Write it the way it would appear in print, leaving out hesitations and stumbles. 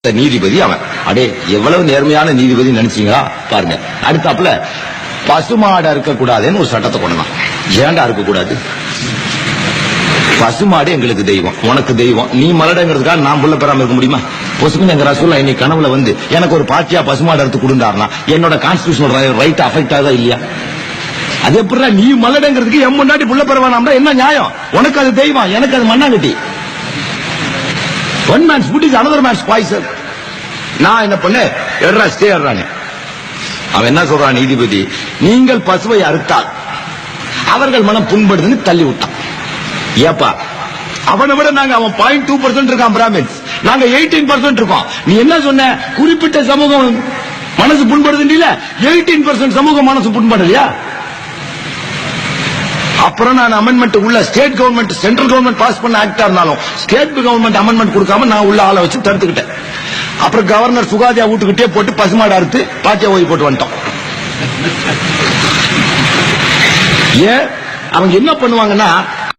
நீதிபதி அவன். அடே எவ்வளவு நேர்மையான நீதிபதி நினைச்சீங்களா பாருங்க. அடுத்தாப்புல பசுமாடா இருக்க கூடாதுன்னு ஒரு சட்டத்தை கொண்டான். ஏன்டா இருக்க கூடாது? பசுமாடு எங்களுக்கு தெய்வம், உனக்கு தெய்வம். நீ மலடங்கிறதுக்காக நான் புள்ள பெறாம இருக்க முடியுமா? பொசுக்குன்னு எங்க ரசூலுல்லாஹ் இன்னைக்கு கனவுல வந்து எனக்கு ஒரு பாட்டியா பசுமாடு எடுத்து கொடுந்தாருனா என்னோட கான்ஸ்டிடியூஷனல் ரைட் அஃபெக்ட் ஆகுதா இல்லையா? அது எப்படி நீ மலடங்கிறதுக்கு என் முன்னாடி புள்ள பெறவானாம்டா என்ன நியாயம்? உனக்கு அது தெய்வம், எனக்கு அது மண்ணாங்கட்டி. One man's food is another man's poison. நான் என்ன பண்ண எட்ரா ஸ்டே ஏறானே. அவன் என்ன சொல்றான் நீதிபதி, நீங்கள் பசுவை அறுத்தால் அவர்கள் மனம் புண்படுதுன்னு தள்ளி விட்டான். ஏப்பா அவனை விட நாங்க அவன் 0.2% இருக்கான் பிராமின்ஸ், நாங்க 18% இருக்கோம். நீ என்ன சொன்ன? குறிப்பிட்ட சமூகம் மனசு புண்படுதுல, 18% சமூகம் மனசு புண்படலையா? அப்புறம் நான் அமெண்ட்மெண்ட் உள்ள state government central government pass பண்ண ஆக்டா இருந்தாலும் ஸ்டேட் கவர்மெண்ட் அமெண்ட்மெண்ட் கொடுக்காம நான் உள்ள ஆளை வச்சு தடுத்துக்கிட்டேன். அப்புறம் கவர்னர் சுகாதியா வீட்டுக்கிட்டே போட்டு பசுமாடு அறுத்து பாத்தியா ஓய்வு போட்டு வந்துட்டோம். ஏன் அவங்க என்ன பண்ணுவாங்கன்னா